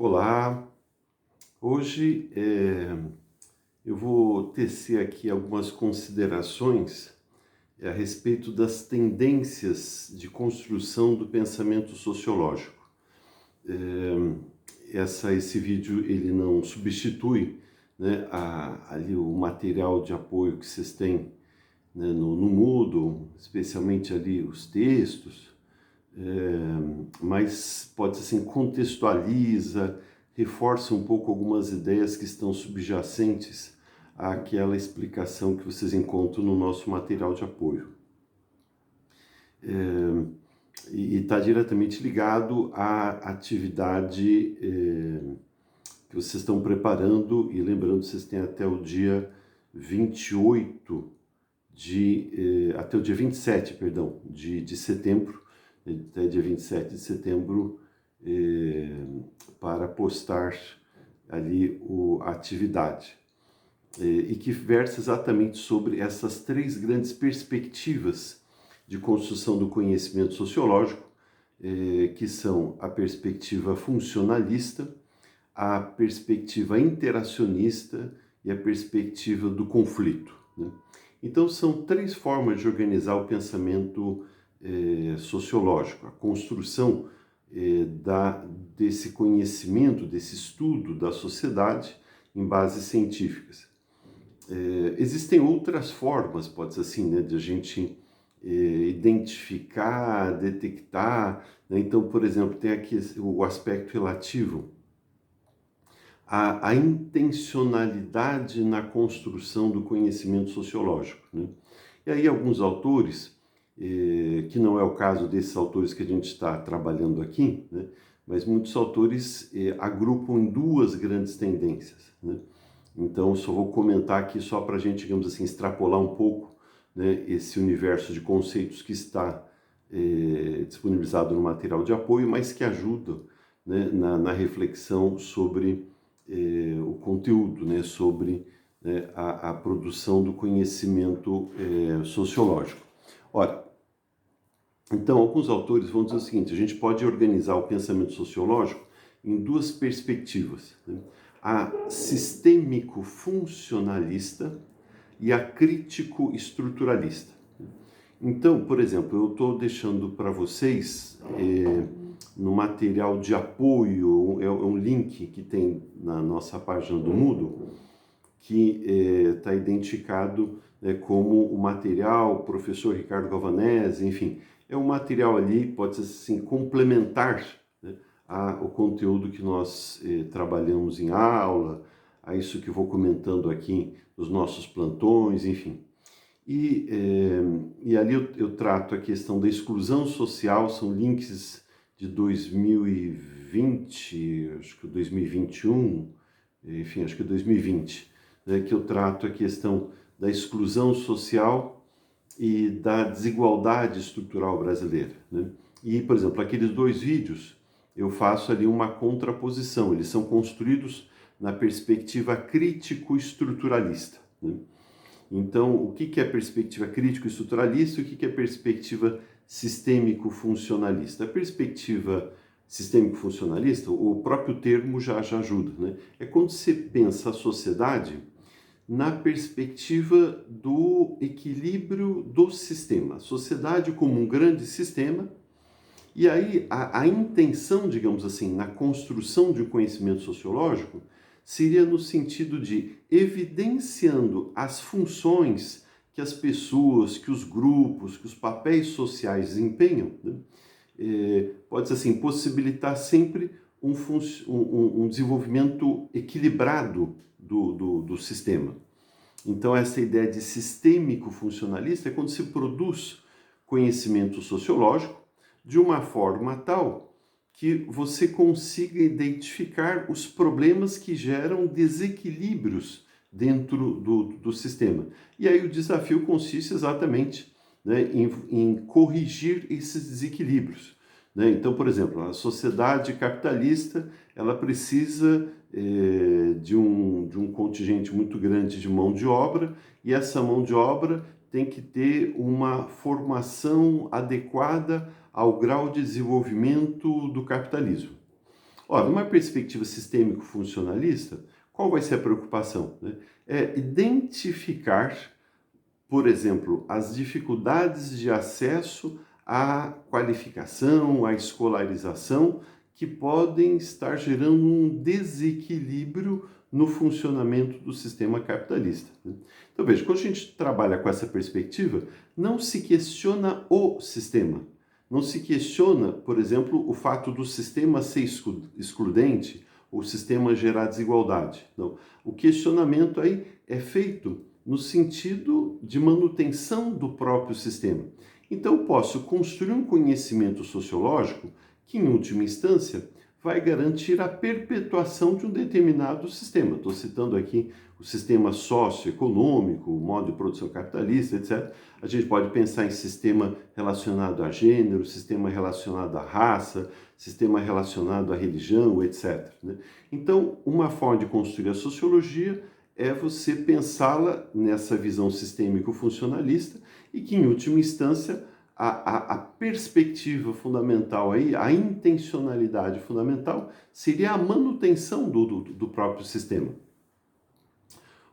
Olá, hoje eu vou tecer aqui algumas considerações a respeito das tendências de construção do pensamento sociológico. Esse vídeo ele não substitui, né, ali o material de apoio que vocês têm, né, no Moodle, especialmente ali os textos, mas pode ser assim, contextualiza, reforça um pouco algumas ideias que estão subjacentes àquela explicação que vocês encontram no nosso material de apoio. E está diretamente ligado à atividade que vocês estão preparando, e lembrando, vocês têm até o dia 28 até o dia 27, perdão, de setembro, até dia 27 de setembro, para postar ali a atividade. E que versa exatamente sobre essas três grandes perspectivas de construção do conhecimento sociológico, que são a perspectiva funcionalista, a perspectiva interacionista e a perspectiva do conflito, né? Então, são três formas de organizar o pensamento sociológico, a construção desse conhecimento, desse estudo da sociedade em bases científicas. Existem outras formas, pode ser assim, né, de a gente identificar, detectar, né? Então, por exemplo, tem aqui o aspecto relativo a intencionalidade na construção do conhecimento sociológico, né? E aí alguns autores, que não é o caso desses autores que a gente está trabalhando aqui, né? Mas muitos autores agrupam em duas grandes tendências, né? Então, só vou comentar aqui só para a gente, digamos assim, extrapolar um pouco, né, esse universo de conceitos que está disponibilizado no material de apoio, mas que ajuda, né, na reflexão sobre o conteúdo, né, sobre, né, a produção do conhecimento sociológico. Ora, então, alguns autores vão dizer o seguinte: a gente pode organizar o pensamento sociológico em duas perspectivas, né? A sistêmico-funcionalista e a crítico-estruturalista. Então, por exemplo, eu estou deixando para vocês no material de apoio, é um link que tem na nossa página do Moodle, que está identificado, né, como o material professor Ricardo Galvanese, enfim, é um material ali, pode ser assim, complementar, né, ao conteúdo que nós trabalhamos em aula, a isso que vou comentando aqui nos nossos plantões, enfim. E ali eu trato a questão da exclusão social, são links de 2020, acho que 2021, enfim, acho que 2020, né, que eu trato a questão da exclusão social e da desigualdade estrutural brasileira, né? E, por exemplo, aqueles dois vídeos, eu faço ali uma contraposição, eles são construídos na perspectiva crítico-estruturalista, né? Então, o que é perspectiva crítico-estruturalista e o que é perspectiva sistêmico-funcionalista? A perspectiva sistêmico-funcionalista, o próprio termo já ajuda, né? É quando você pensa a sociedade na perspectiva do equilíbrio do sistema, a sociedade como um grande sistema, e aí a intenção, digamos assim, na construção de um conhecimento sociológico seria no sentido de evidenciando as funções que as pessoas, que os grupos, que os papéis sociais desempenham, né? Pode ser assim, possibilitar sempre um desenvolvimento equilibrado do sistema. Então, essa ideia de sistêmico funcionalista é quando se produz conhecimento sociológico de uma forma tal que você consiga identificar os problemas que geram desequilíbrios dentro do sistema. E aí o desafio consiste exatamente, né, em corrigir esses desequilíbrios, né? Então, por exemplo, a sociedade capitalista ela precisa de um contingente muito grande de mão de obra, e essa mão de obra tem que ter uma formação adequada ao grau de desenvolvimento do capitalismo. Ora, numa perspectiva sistêmico-funcionalista, qual vai ser a preocupação? Né? É identificar, por exemplo, as dificuldades de acesso à qualificação, à escolarização, que podem estar gerando um desequilíbrio no funcionamento do sistema capitalista. Então, veja, quando a gente trabalha com essa perspectiva, não se questiona o sistema. Não se questiona, por exemplo, o fato do sistema ser excludente, ou o sistema gerar desigualdade. Não. O questionamento aí é feito no sentido de manutenção do próprio sistema. Então, eu posso construir um conhecimento sociológico que, em última instância, vai garantir a perpetuação de um determinado sistema. Estou citando aqui o sistema socioeconômico, o modo de produção capitalista, etc. A gente pode pensar em sistema relacionado a gênero, sistema relacionado à raça, sistema relacionado à religião, etc. Então, uma forma de construir a sociologia é você pensá-la nessa visão sistêmico-funcionalista e que, em última instância, a perspectiva fundamental aí, a intencionalidade fundamental, seria a manutenção do próprio sistema.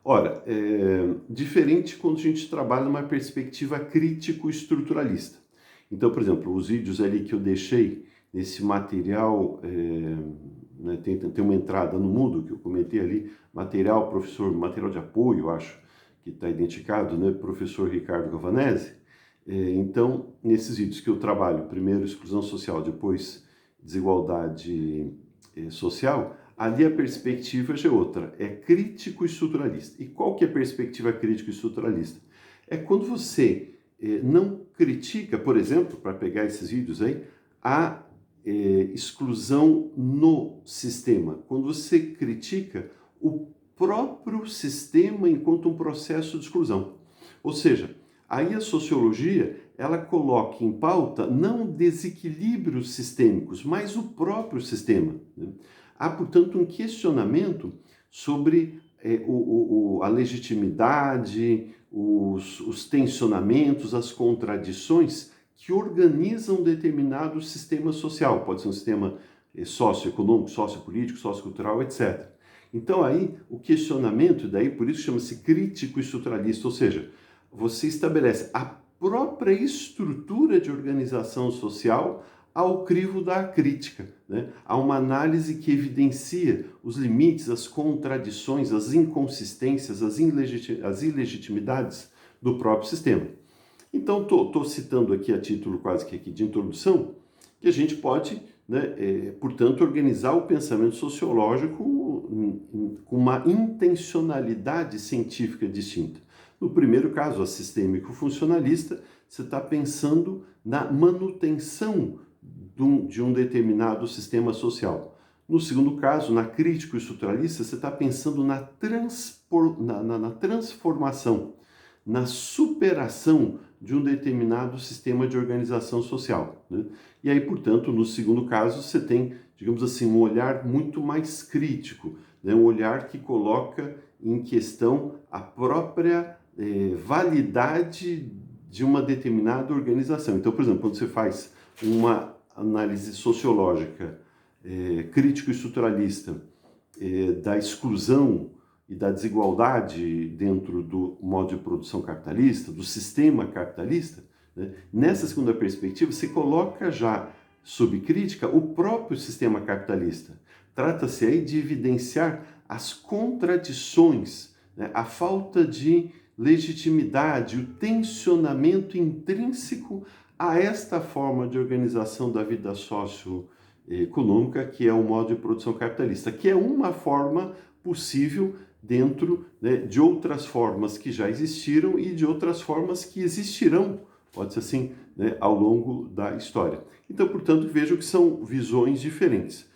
Ora, diferente quando a gente trabalha numa perspectiva crítico-estruturalista. Então, por exemplo, os vídeos ali que eu deixei nesse material, né, tem uma entrada no Moodle que eu comentei ali, material de apoio, acho que está identificado, né, professor Ricardo Gavanese. Então, nesses vídeos que eu trabalho, primeiro exclusão social, depois desigualdade social, ali a perspectiva já é outra, é crítico-estruturalista. E qual que é a perspectiva crítico-estruturalista? É quando você não critica, por exemplo, para pegar esses vídeos aí, a exclusão no sistema. Quando você critica o próprio sistema enquanto um processo de exclusão. Ou seja, aí a sociologia, ela coloca em pauta não desequilíbrios sistêmicos, mas o próprio sistema. Há, portanto, um questionamento sobre a legitimidade, os tensionamentos, as contradições que organizam um determinado sistema social. Pode ser um sistema socioeconômico, sociopolítico, sociocultural, etc. Então, aí, o questionamento, daí por isso chama-se crítico estruturalista, ou seja, você estabelece a própria estrutura de organização social ao crivo da crítica. Né? Há uma análise que evidencia os limites, as contradições, as inconsistências, as ilegitimidades do próprio sistema. Então, estou citando aqui a título quase que aqui de introdução, que a gente pode, né, portanto, organizar o pensamento sociológico com uma intencionalidade científica distinta. No primeiro caso, a sistêmico-funcionalista, você está pensando na manutenção de um determinado sistema social. No segundo caso, na crítico-estruturalista, você está pensando na transformação, na superação de um determinado sistema de organização social. Né? E aí, portanto, no segundo caso, você tem, digamos assim, um olhar muito mais crítico, né? Um olhar que coloca em questão a própria validade de uma determinada organização. Então, por exemplo, quando você faz uma análise sociológica crítico-estruturalista da exclusão e da desigualdade dentro do modo de produção capitalista, do sistema capitalista, né? Nessa segunda perspectiva, você coloca já sob crítica o próprio sistema capitalista. Trata-se aí de evidenciar as contradições, né? A falta de legitimidade, o tensionamento intrínseco a esta forma de organização da vida socioeconômica, que é o modo de produção capitalista, que é uma forma possível dentro, né, de outras formas que já existiram e de outras formas que existirão, pode ser assim, né, ao longo da história. Então, portanto, vejo que são visões diferentes.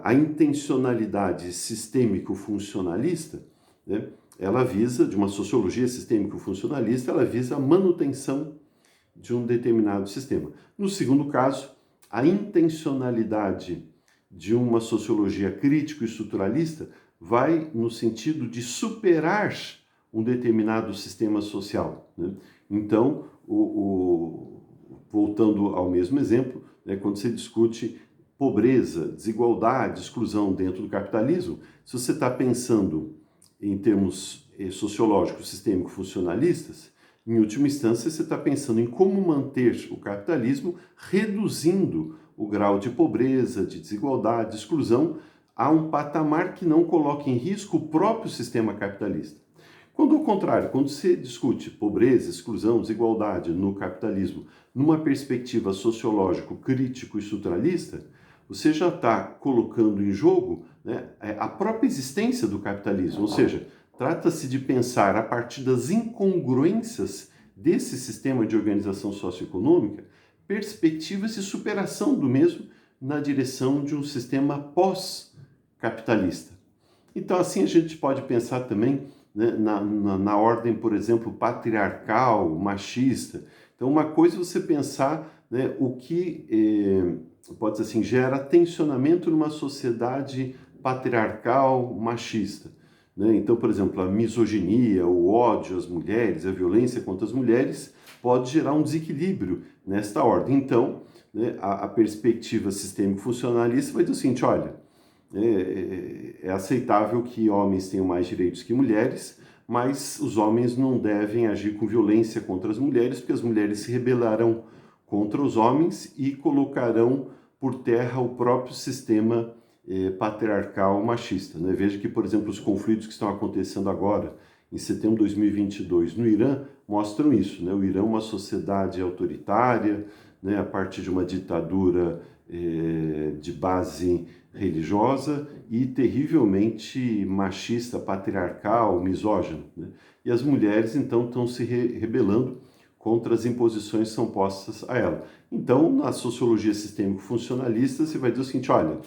A intencionalidade sistêmico-funcionalista, né, ela visa, de uma sociologia sistêmico-funcionalista, ela visa a manutenção de um determinado sistema. No segundo caso, a intencionalidade de uma sociologia crítico-estruturalista vai no sentido de superar um determinado sistema social. Né? Então, voltando ao mesmo exemplo, né, quando você discute pobreza, desigualdade, exclusão dentro do capitalismo, se você está pensando em termos sociológicos, sistêmicos, funcionalistas, em última instância você está pensando em como manter o capitalismo reduzindo o grau de pobreza, de desigualdade, de exclusão a um patamar que não coloque em risco o próprio sistema capitalista. Quando ao contrário, quando se discute pobreza, exclusão, desigualdade no capitalismo numa perspectiva sociológico, crítico e estruturalista, você já está colocando em jogo, né, a própria existência do capitalismo, ou seja, trata-se de pensar a partir das incongruências desse sistema de organização socioeconômica, perspectivas de superação do mesmo na direção de um sistema pós-capitalista. Então, assim, a gente pode pensar também, né, na ordem, por exemplo, patriarcal, machista. Então, uma coisa é você pensar, né, o que, pode ser assim, gera tensionamento numa sociedade patriarcal, machista. Né? Então, por exemplo, a misoginia, o ódio às mulheres, a violência contra as mulheres pode gerar um desequilíbrio nesta ordem. Então, né, a perspectiva sistêmico-funcionalista vai dizer o seguinte, olha, é aceitável que homens tenham mais direitos que mulheres, mas os homens não devem agir com violência contra as mulheres, porque as mulheres se rebelarão contra os homens e colocarão por terra o próprio sistema patriarcal machista. Né? Veja que, por exemplo, os conflitos que estão acontecendo agora, em setembro de 2022, no Irã, mostram isso. Né? O Irã é uma sociedade autoritária, né, a partir de uma ditadura de base religiosa e terrivelmente machista, patriarcal, misógino. Né? E as mulheres, então, estão se rebelando contra as imposições que são postas a ela. Então, na sociologia sistêmico-funcionalista, você vai dizer o seguinte, olha,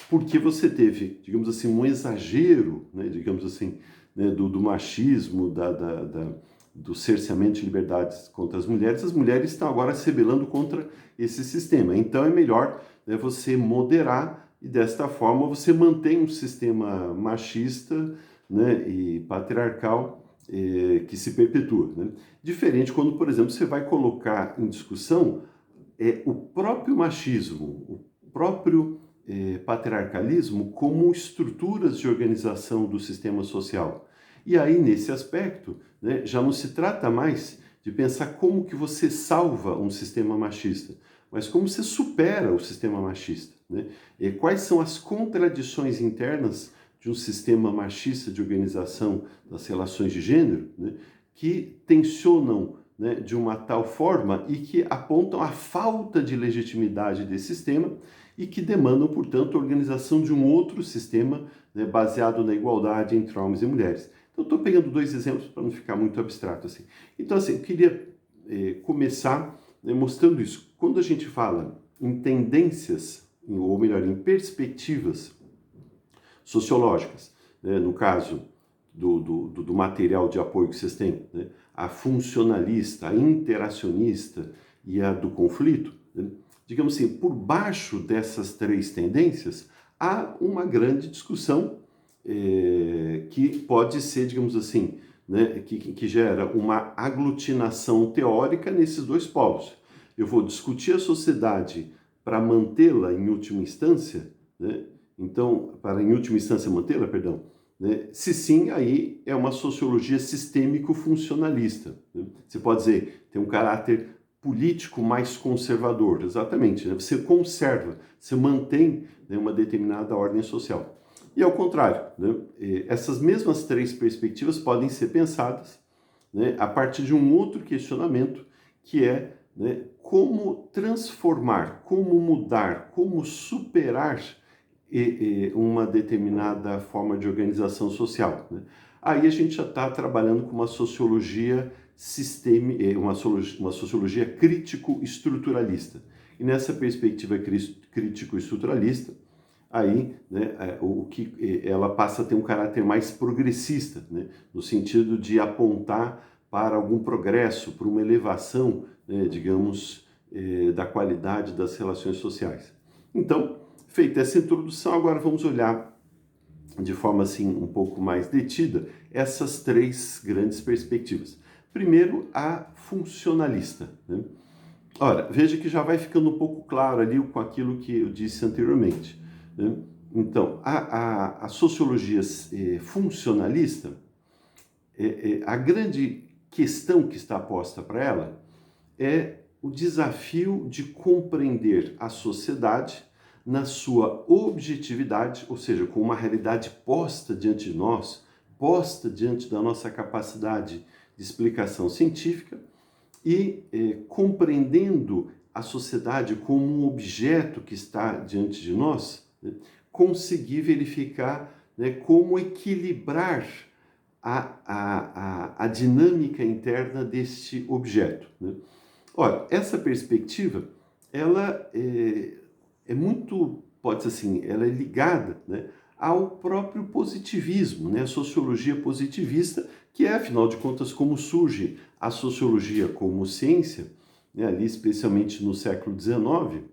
porque você teve, digamos assim, um exagero, né, digamos assim, né, do machismo, do cerceamento de liberdades contra as mulheres estão agora se rebelando contra esse sistema. Então é melhor, né, você moderar e desta forma você mantém um sistema machista, né, e patriarcal que se perpetua. Né? Diferente quando, por exemplo, você vai colocar em discussão o próprio machismo, o próprio patriarcalismo como estruturas de organização do sistema social. E aí, nesse aspecto, né, já não se trata mais de pensar como que você salva um sistema machista, mas como você supera o sistema machista. Né? E quais são as contradições internas de um sistema machista de organização das relações de gênero, né, que tensionam, né, de uma tal forma e que apontam a falta de legitimidade desse sistema e que demandam, portanto, a organização de um outro sistema, né, baseado na igualdade entre homens e mulheres. Então, estou pegando dois exemplos para não ficar muito abstrato assim. Então, assim, eu queria começar, né, mostrando isso. Quando a gente fala em tendências, ou melhor, em perspectivas sociológicas, né, no caso do material de apoio que vocês têm, né, a funcionalista, a interacionista e a do conflito, né, digamos assim, por baixo dessas três tendências, há uma grande discussão que pode ser, digamos assim, né, que gera uma aglutinação teórica nesses dois polos. Eu vou discutir a sociedade para mantê-la em última instância, né? Então, para em última instância mantê-la, perdão, né? Se sim, aí é uma sociologia sistêmico-funcionalista. Né? Você pode dizer, tem um caráter político mais conservador, exatamente. Né? Você conserva, você mantém, né, uma determinada ordem social. E ao contrário, né, essas mesmas três perspectivas podem ser pensadas, né, a partir de um outro questionamento, que é, né, como transformar, como mudar, como superar uma determinada forma de organização social. Né? Aí a gente já está trabalhando com uma sociologia uma sociologia crítico-estruturalista. E nessa perspectiva crítico-estruturalista, aí, né, ela passa a ter um caráter mais progressista, né, no sentido de apontar para algum progresso, para uma elevação, né, digamos, da qualidade das relações sociais. Então, feita essa introdução, agora vamos olhar de forma assim um pouco mais detida essas três grandes perspectivas. Primeiro, a funcionalista, né? Ora, veja que já vai ficando um pouco claro ali com aquilo que eu disse anteriormente, né? Então, a sociologia funcionalista, a grande questão que está posta para ela é o desafio de compreender a sociedade na sua objetividade, ou seja, com uma realidade posta diante de nós, posta diante da nossa capacidade de explicação científica e compreendendo a sociedade como um objeto que está diante de nós, né, conseguir verificar, né, como equilibrar a dinâmica interna deste objeto, né? Ora, essa perspectiva, ela é muito, pode-se assim, ela é ligada, né, ao próprio positivismo, né, a sociologia positivista, que é, afinal de contas, como surge a sociologia como ciência, né, ali especialmente no século XIX,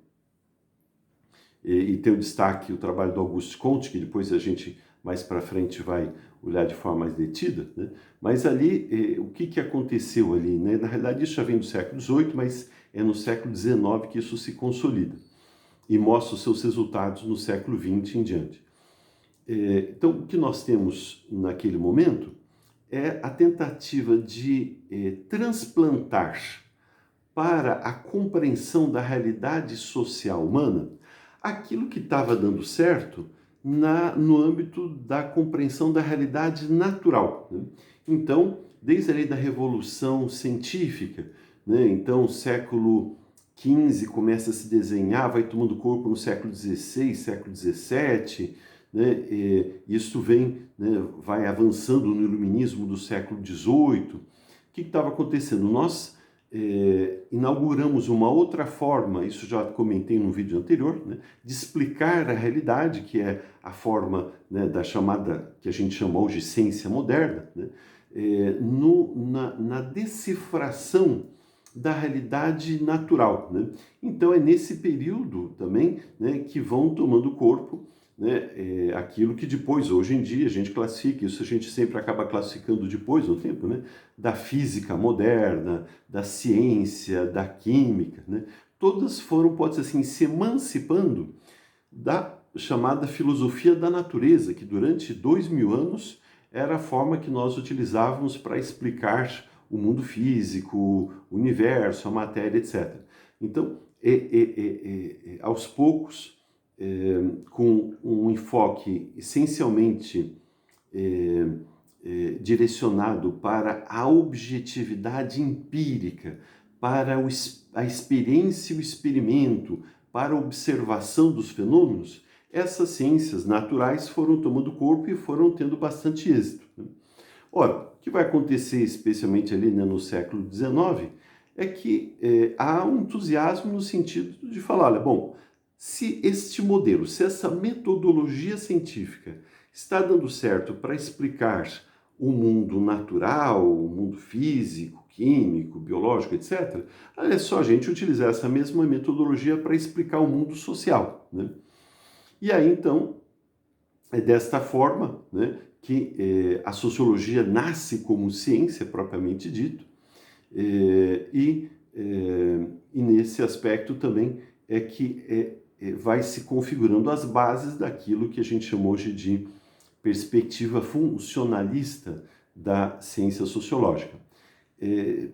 e tem o destaque o trabalho do Auguste Comte, que depois a gente mais para frente vai olhar de forma mais detida, né? Mas ali, o que aconteceu ali, né? Na realidade, isso já vem do século XVIII, mas é no século XIX que isso se consolida e mostra os seus resultados no século XX em diante. Então, o que nós temos naquele momento é a tentativa de transplantar para a compreensão da realidade social humana aquilo que estava dando certo no âmbito da compreensão da realidade natural, né? Então, desde a lei da Revolução Científica, né? Então, século XV começa a se desenhar, vai tomando corpo no século XVI, século XVII, né? Isso vem, né, vai avançando no iluminismo do século XVIII. O que estava acontecendo? Nós inauguramos uma outra forma, isso já comentei no vídeo anterior, né, de explicar a realidade, que é a forma, né, da chamada, que a gente chama hoje de ciência moderna, né, na decifração da realidade natural, né? Então é nesse período também, né, que vão tomando corpo, né, aquilo que depois, hoje em dia, a gente classifica, isso a gente sempre acaba classificando depois no tempo, né, da física moderna, da ciência, da química, né? Todas foram, pode-se assim, se emancipando da chamada filosofia da natureza, que durante 2000 anos era a forma que nós utilizávamos para explicar o mundo físico, o universo, a matéria, etc. Então, aos poucos, com um enfoque essencialmente direcionado para a objetividade empírica, para a experiência e o experimento, para a observação dos fenômenos, essas ciências naturais foram tomando corpo e foram tendo bastante êxito, né? Ora, o que vai acontecer, especialmente ali, né, no século XIX, é que há um entusiasmo no sentido de falar, olha, bom, se este modelo, se essa metodologia científica está dando certo para explicar o mundo natural, o mundo físico, químico, biológico, etc., é só a gente utilizar essa mesma metodologia para explicar o mundo social, né? E aí, então, é desta forma, né, que a sociologia nasce como ciência, propriamente dito, e nesse aspecto também é que vai se configurando as bases daquilo que a gente chama hoje de perspectiva funcionalista da ciência sociológica.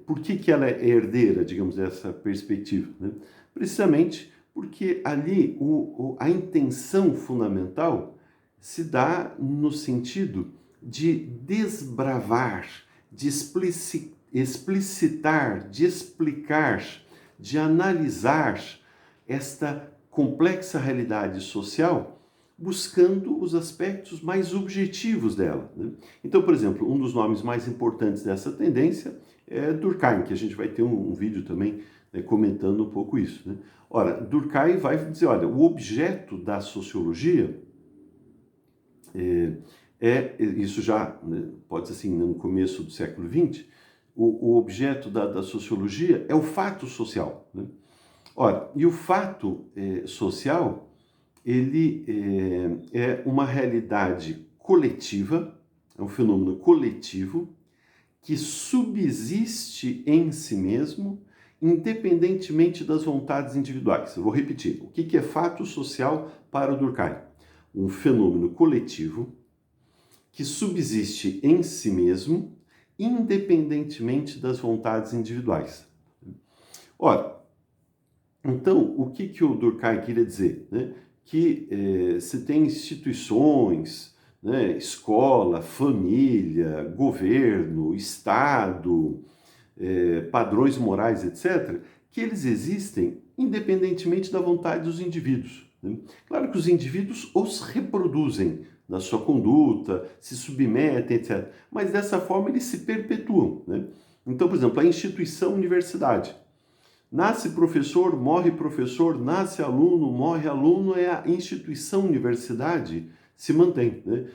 Por que ela é herdeira, digamos, dessa perspectiva, né? Precisamente porque ali a intenção fundamental se dá no sentido de desbravar, de explicitar, de explicar, de analisar esta complexa realidade social, buscando os aspectos mais objetivos dela, né? Então, por exemplo, um dos nomes mais importantes dessa tendência é Durkheim, que a gente vai ter um vídeo também, né, comentando um pouco isso, né? Ora, Durkheim vai dizer, olha, o objeto da sociologia isso já, né, pode ser assim, no começo do século XX, o objeto da sociologia é o fato social, né? Ora, e o fato social, ele é uma realidade coletiva, é um fenômeno coletivo que subsiste em si mesmo independentemente das vontades individuais. Eu vou repetir. O que é fato social para o Durkheim? Um fenômeno coletivo que subsiste em si mesmo, independentemente das vontades individuais. Ora, então, o que o Durkheim queria dizer? Né? Que se tem instituições, né, escola, família, governo, Estado, padrões morais, etc., que eles existem independentemente da vontade dos indivíduos. Né? Claro que os indivíduos os reproduzem na sua conduta, se submetem, etc. Mas dessa forma eles se perpetuam. Né? Então, por exemplo, a instituição universidade. Nasce professor, nasce aluno, morre aluno, é a instituição universidade se mantém. Né?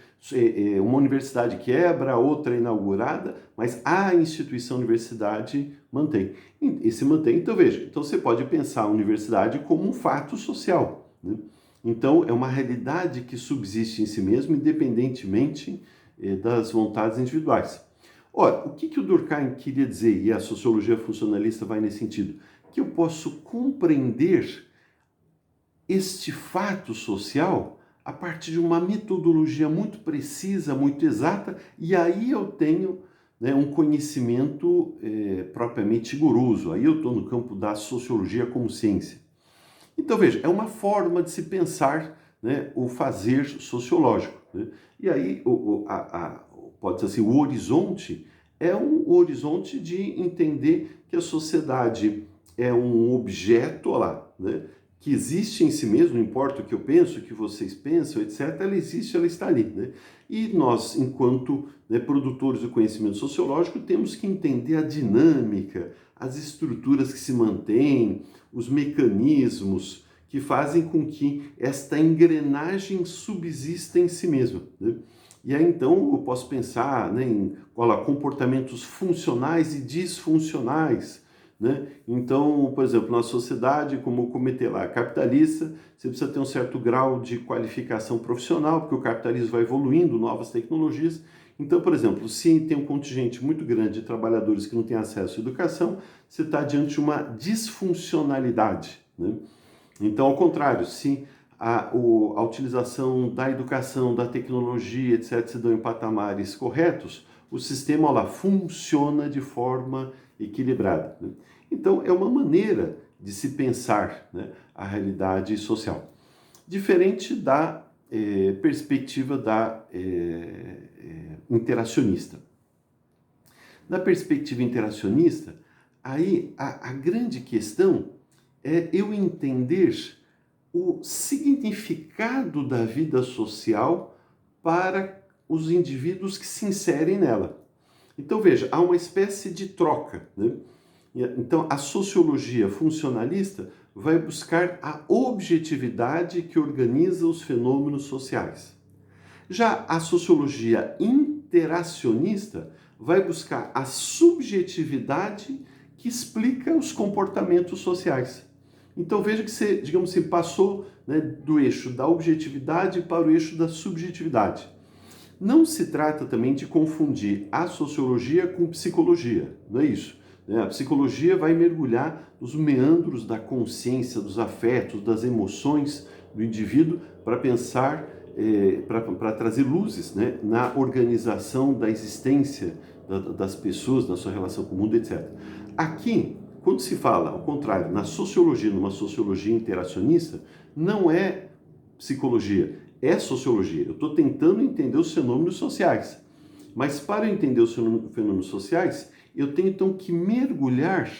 Uma universidade quebra, outra é inaugurada, mas a instituição universidade mantém. E se mantém, então veja, então você pode pensar a universidade como um fato social. Né? Então é uma realidade que subsiste em si mesmo, independentemente das vontades individuais. Ora, o que o Durkheim queria dizer, e a sociologia funcionalista vai nesse sentido? Que eu posso compreender este fato social a partir de uma metodologia muito precisa, muito exata, e aí eu tenho, né, um conhecimento propriamente rigoroso. Aí eu estou no campo da sociologia como ciência. Então, veja, é uma forma de se pensar, né, o fazer sociológico. Né? E aí, pode ser assim, o horizonte é um horizonte de entender que a sociedade é um objeto, olha lá, né, que existe em si mesmo, não importa o que eu penso, o que vocês pensam, etc., ela existe, ela está ali. Né? E nós, enquanto, né, produtores do conhecimento sociológico, temos que entender a dinâmica, as estruturas que se mantêm, os mecanismos que fazem com que esta engrenagem subsista em si mesma. Né? E aí, então, eu posso pensar, né, em comportamentos funcionais e disfuncionais. Né? Então, por exemplo, na sociedade, como eu comentei lá, capitalista, você precisa ter um certo grau de qualificação profissional, porque o capitalismo vai evoluindo, novas tecnologias. Então, por exemplo, se tem um contingente muito grande de trabalhadores que não têm acesso à educação, você está diante de uma disfuncionalidade. Né? Então, ao contrário, se a utilização da educação, da tecnologia, etc., se dão em patamares corretos, o sistema lá funciona de forma equilibrada. Né? Então, é uma maneira de se pensar, né, a realidade social. Diferente da perspectiva da interacionista. Na perspectiva interacionista, aí a grande questão é eu entender o significado da vida social para os indivíduos que se inserem nela. Então, veja, há uma espécie de troca. Né? Então, a sociologia funcionalista vai buscar a objetividade que organiza os fenômenos sociais. Já a sociologia interacionista vai buscar a subjetividade que explica os comportamentos sociais. Então veja que você, digamos assim, passou, né, do eixo da objetividade para o eixo da subjetividade. Não se trata também de confundir a sociologia com psicologia, não é isso? A psicologia vai mergulhar nos meandros da consciência, dos afetos, das emoções do indivíduo para pensar, para trazer luzes, né, na organização da existência das pessoas, na sua relação com o mundo, etc. Aqui, quando se fala, ao contrário, na sociologia, numa sociologia interacionista, não é psicologia, é sociologia. Eu estou tentando entender os fenômenos sociais. Mas para eu entender os fenômenos sociais, eu tenho então que mergulhar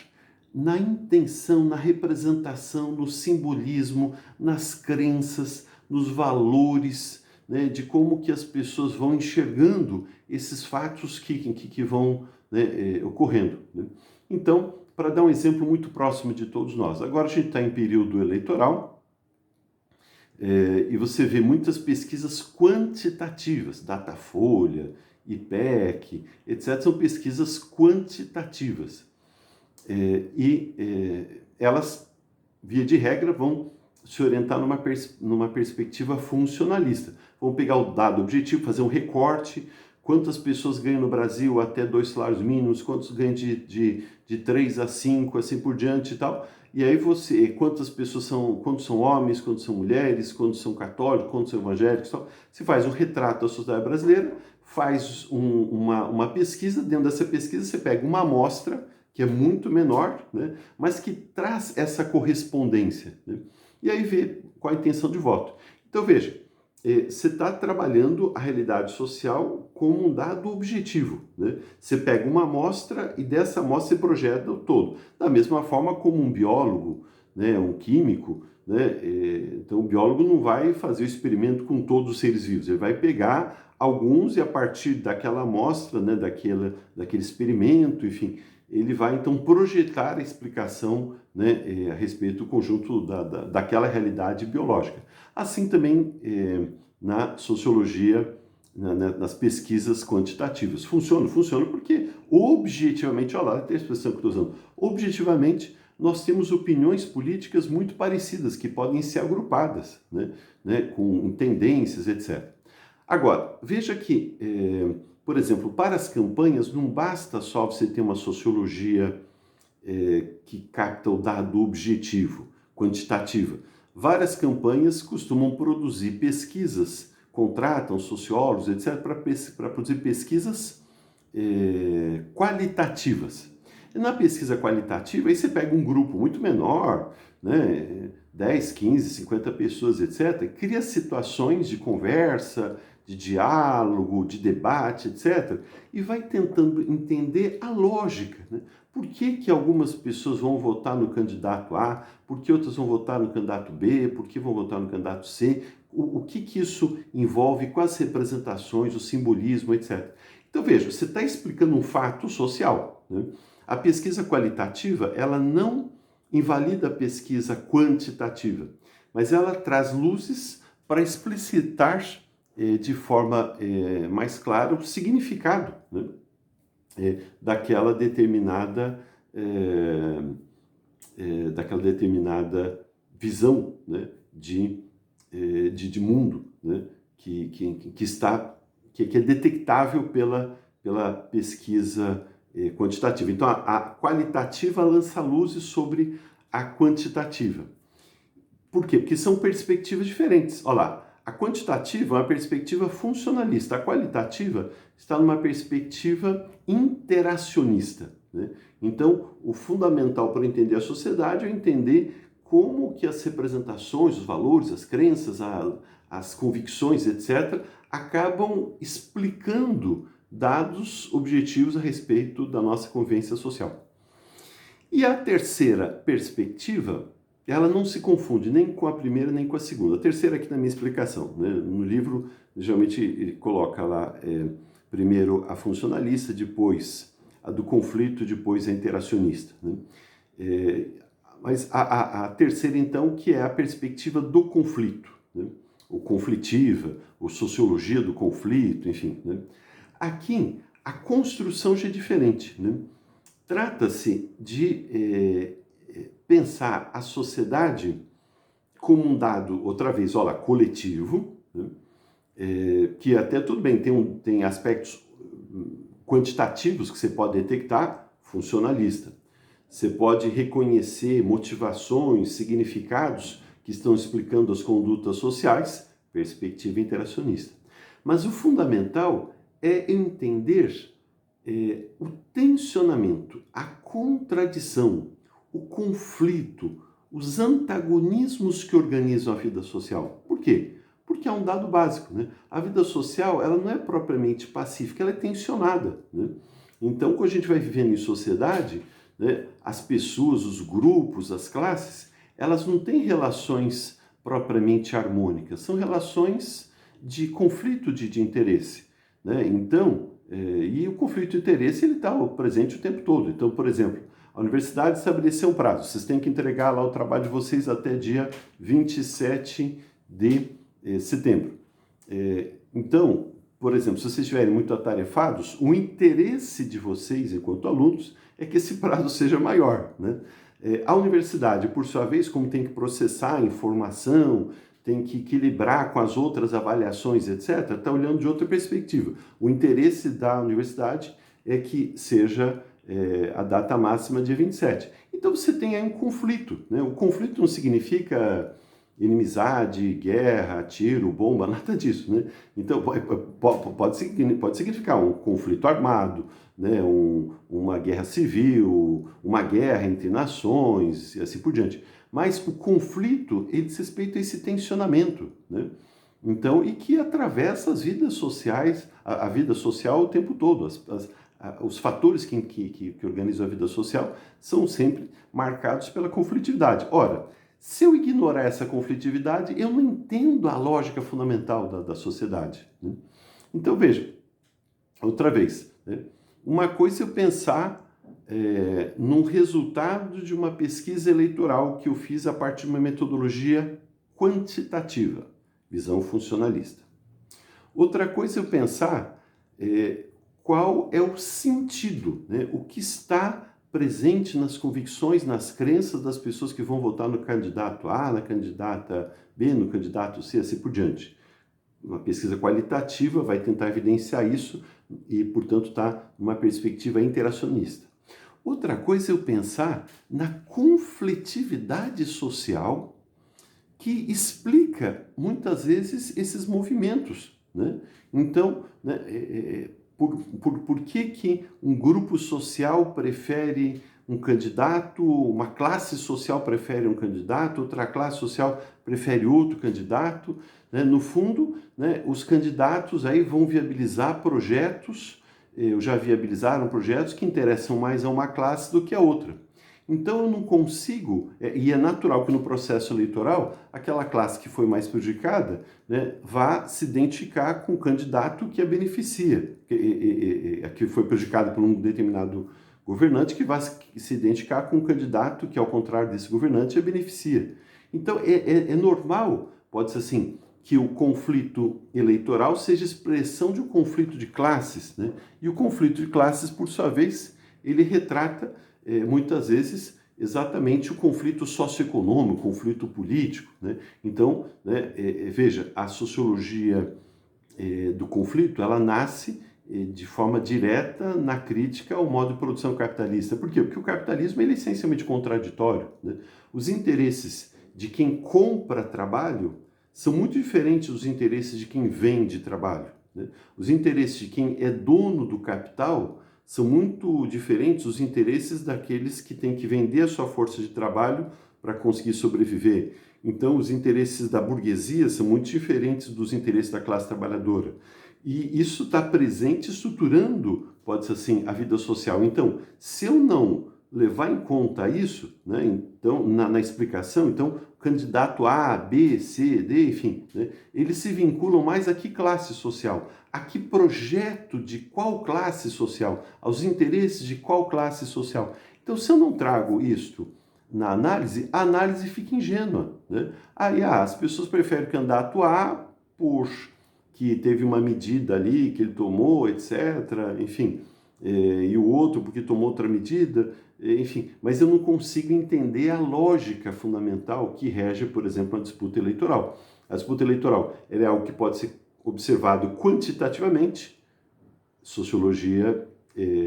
na intenção, na representação, no simbolismo, nas crenças, nos valores, né, de como que as pessoas vão enxergando esses fatos que vão, né, ocorrendo. Né? Então, para dar um exemplo muito próximo de todos nós, agora a gente está em período eleitoral, e você vê muitas pesquisas quantitativas, Datafolha, IPEC, etc., são pesquisas quantitativas. Elas, via de regra, vão se orientar numa perspectiva funcionalista. Vão pegar o dado objetivo, fazer um recorte, quantas pessoas ganham no Brasil até 2 salários mínimos, quantos ganham de 3 a 5, assim por diante e tal. E aí quantas pessoas quantos são homens, quantos são mulheres, quantos são católicos, quantos são evangélicos, tal. Você faz um retrato da sociedade brasileira, faz uma pesquisa, dentro dessa pesquisa você pega uma amostra, que é muito menor, né, mas que traz essa correspondência, né, e aí vê qual a intenção de voto. Então veja, você está trabalhando a realidade social como um dado objetivo, né? Você pega uma amostra e dessa amostra você projeta o todo. Da mesma forma como um biólogo, né, um químico, né? Então o biólogo não vai fazer o experimento com todos os seres vivos, ele vai pegar alguns e a partir daquela amostra, né, daquele experimento, enfim, ele vai então projetar a explicação, né, a respeito do conjunto daquela realidade biológica. Assim também na sociologia, nas pesquisas quantitativas. Funciona porque objetivamente, olha lá, tem a expressão que eu estou usando, objetivamente nós temos opiniões políticas muito parecidas, que podem ser agrupadas, né, com tendências, etc. Agora, veja que, por exemplo, para as campanhas não basta só você ter uma sociologia que capta o dado objetivo, quantitativa. Várias campanhas costumam produzir pesquisas, contratam sociólogos, etc., para produzir pesquisas qualitativas. E na pesquisa qualitativa, aí você pega um grupo muito menor, né, 10, 15, 50 pessoas, etc., cria situações de conversa, de diálogo, de debate, etc., e vai tentando entender a lógica, né? Por que algumas pessoas vão votar no candidato A, por que outras vão votar no candidato B, por que vão votar no candidato C, o que isso envolve, quais representações, o simbolismo, etc. Então veja, você está explicando um fato social, né? A pesquisa qualitativa, ela não invalida a pesquisa quantitativa, mas ela traz luzes para explicitar de forma mais clara o significado, né, daquela determinada visão, né, de mundo, né, que é detectável pela pesquisa quantitativa. Então, a qualitativa lança luzes sobre a quantitativa. Por quê? Porque são perspectivas diferentes. Olha lá, a quantitativa é uma perspectiva funcionalista, a qualitativa está numa perspectiva interacionista, né? Então, o fundamental para entender a sociedade é entender como que as representações, os valores, as crenças, as convicções, etc., acabam explicando dados objetivos a respeito da nossa convivência social. E a terceira perspectiva, ela não se confunde nem com a primeira nem com a segunda. A terceira aqui na minha explicação, né? No livro, geralmente ele coloca lá primeiro a funcionalista, depois a do conflito, depois a interacionista, né? Mas a terceira, então, que é a perspectiva do conflito, né? O conflitiva, ou sociologia do conflito, enfim, né? Aqui, a construção já é diferente, né? Trata-se de pensar a sociedade como um dado, outra vez, olha, coletivo, né? Que até tudo bem, tem aspectos quantitativos que você pode detectar, funcionalista. Você pode reconhecer motivações, significados que estão explicando as condutas sociais, perspectiva interacionista. Mas o fundamental é entender o tensionamento, a contradição, o conflito, os antagonismos que organizam a vida social. Por quê? Porque é um dado básico, né? A vida social, ela não é propriamente pacífica, ela é tensionada, né? Então, quando a gente vai vivendo em sociedade, né, as pessoas, os grupos, as classes, elas não têm relações propriamente harmônicas, são relações de conflito de interesse, né? Então, e o conflito de interesse ele está presente o tempo todo. Então, por exemplo, a universidade estabeleceu um prazo, vocês têm que entregar lá o trabalho de vocês até dia 27 de setembro. Então, por exemplo, se vocês estiverem muito atarefados, o interesse de vocês, enquanto alunos, é que esse prazo seja maior, né? A universidade, por sua vez, como tem que processar a informação, tem que equilibrar com as outras avaliações, etc., está olhando de outra perspectiva. O interesse da universidade é que seja a data máxima dia 27. Então você tem aí um conflito, né? O conflito não significa inimizade, guerra, tiro, bomba, nada disso, né? Então pode significar um conflito armado, né? Uma guerra civil, uma guerra entre nações e assim por diante. Mas o conflito, ele diz respeito a esse tensionamento, né? Então, e que atravessa as vidas sociais, a vida social o tempo todo. Os fatores que organizam a vida social são sempre marcados pela conflitividade. Ora, se eu ignorar essa conflitividade, eu não entendo a lógica fundamental da sociedade, né? Então, veja, outra vez, né? Uma coisa é eu pensar num resultado de uma pesquisa eleitoral que eu fiz a partir de uma metodologia quantitativa, visão funcionalista. Outra coisa é eu pensar qual é o sentido, né? O que está presente nas convicções, nas crenças das pessoas que vão votar no candidato A, na candidata B, no candidato C, assim por diante. Uma pesquisa qualitativa vai tentar evidenciar isso e, portanto, está numa perspectiva interacionista. Outra coisa é eu pensar na conflitividade social que explica, muitas vezes, esses movimentos, né? Então, né, por que um grupo social prefere um candidato, uma classe social prefere um candidato, outra classe social prefere outro candidato, né? No fundo, né, os candidatos aí vão viabilizar projetos, já viabilizaram projetos que interessam mais a uma classe do que a outra. Então eu não consigo, e é natural que no processo eleitoral, aquela classe que foi mais prejudicada, né, vá se identificar com o candidato que a beneficia, que foi prejudicado por um determinado governante, que vai se identificar com um candidato que, ao contrário desse governante, a beneficia. Então é normal, pode ser assim, que o conflito eleitoral seja expressão de um conflito de classes, né? E o conflito de classes, por sua vez, ele retrata muitas vezes exatamente o conflito socioeconômico, o conflito político, né? Então, né, veja, a sociologia do conflito, ela nasce de forma direta na crítica ao modo de produção capitalista. Por quê? Porque o capitalismo ele é essencialmente contraditório, né? Os interesses de quem compra trabalho são muito diferentes dos interesses de quem vende trabalho, né? Os interesses de quem é dono do capital são muito diferentes dos interesses daqueles que têm que vender a sua força de trabalho para conseguir sobreviver. Então, os interesses da burguesia são muito diferentes dos interesses da classe trabalhadora. E isso está presente estruturando, pode ser assim, a vida social. Então, se eu não levar em conta isso, né, então, na explicação, então, o candidato A, B, C, D, enfim, né, eles se vinculam mais a que classe social? A que projeto de qual classe social? Aos interesses de qual classe social? Então, se eu não trago isto na análise, a análise fica ingênua, né? Aí as pessoas preferem o candidato A que teve uma medida ali que ele tomou, etc., enfim, e o outro porque tomou outra medida, enfim, mas eu não consigo entender a lógica fundamental que rege, por exemplo, a disputa eleitoral. A disputa eleitoral é algo que pode ser observado quantitativamente, sociologia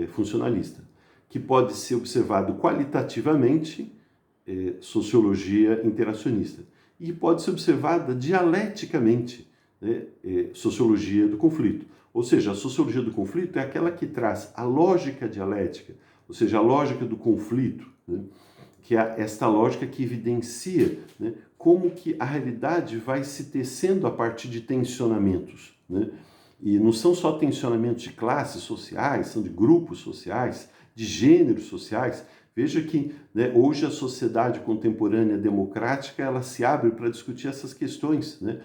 funcionalista, que pode ser observado qualitativamente, sociologia interacionista, e pode ser observada dialeticamente, né, sociologia do conflito. Ou seja, a sociologia do conflito é aquela que traz a lógica dialética, ou seja, a lógica do conflito, né, que é esta lógica que evidencia, né, como que a realidade vai se tecendo a partir de tensionamentos, né? E não são só tensionamentos de classes sociais, são de grupos sociais, de gêneros sociais. Veja que, né, hoje a sociedade contemporânea democrática ela se abre para discutir essas questões, né?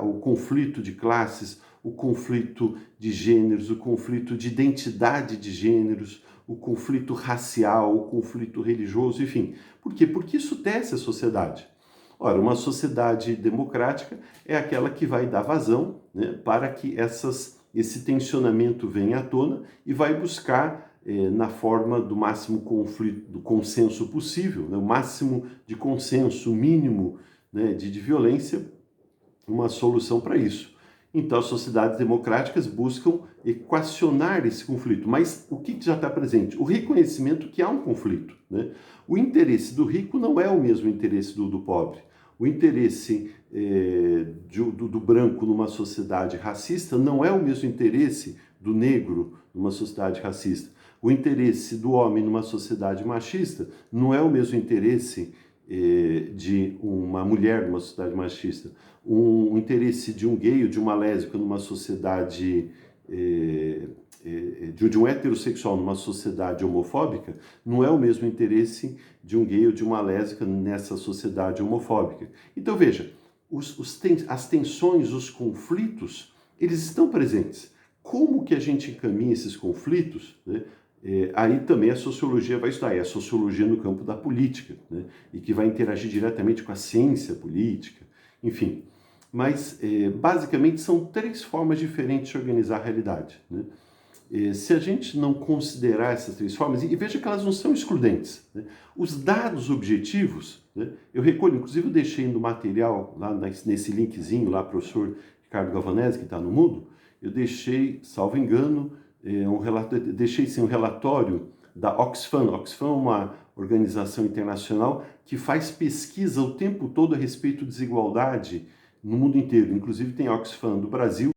O conflito de classes, o conflito de gêneros, o conflito de identidade de gêneros, o conflito racial, o conflito religioso, enfim. Por quê? Porque isso tece a sociedade. Ora, uma sociedade democrática é aquela que vai dar vazão, né, para que esse tensionamento venha à tona e vai buscar na forma do máximo conflito, do consenso possível, né, o máximo de consenso, o mínimo, né, de violência, uma solução para isso. Então, as sociedades democráticas buscam equacionar esse conflito. Mas o que já está presente? O reconhecimento que há um conflito, né? O interesse do rico não é o mesmo interesse do pobre. O interesse do branco numa sociedade racista não é o mesmo interesse do negro numa sociedade racista. O interesse do homem numa sociedade machista não é o mesmo interesse de uma mulher numa sociedade machista. O interesse de um gay ou de uma lésbica numa sociedade de um heterossexual numa sociedade homofóbica não é o mesmo interesse de um gay ou de uma lésbica nessa sociedade homofóbica. Então veja, as tensões, os conflitos, eles estão presentes. Como que a gente encaminha esses conflitos, né? Aí também a sociologia vai estudar, é a sociologia no campo da política, né? E que vai interagir diretamente com a ciência política, enfim. Mas, basicamente, são 3 formas diferentes de organizar a realidade, né? Se a gente não considerar essas 3 formas, e veja que elas não são excludentes, né? Os dados objetivos, né? Eu recolho, inclusive eu deixei no material, lá nesse linkzinho lá, professor Ricardo Gavanese, que está no Moodle, eu deixei, salvo engano, deixei sim, um relatório da Oxfam. Oxfam é uma organização internacional que faz pesquisa o tempo todo a respeito de desigualdade no mundo inteiro. Inclusive tem Oxfam do Brasil,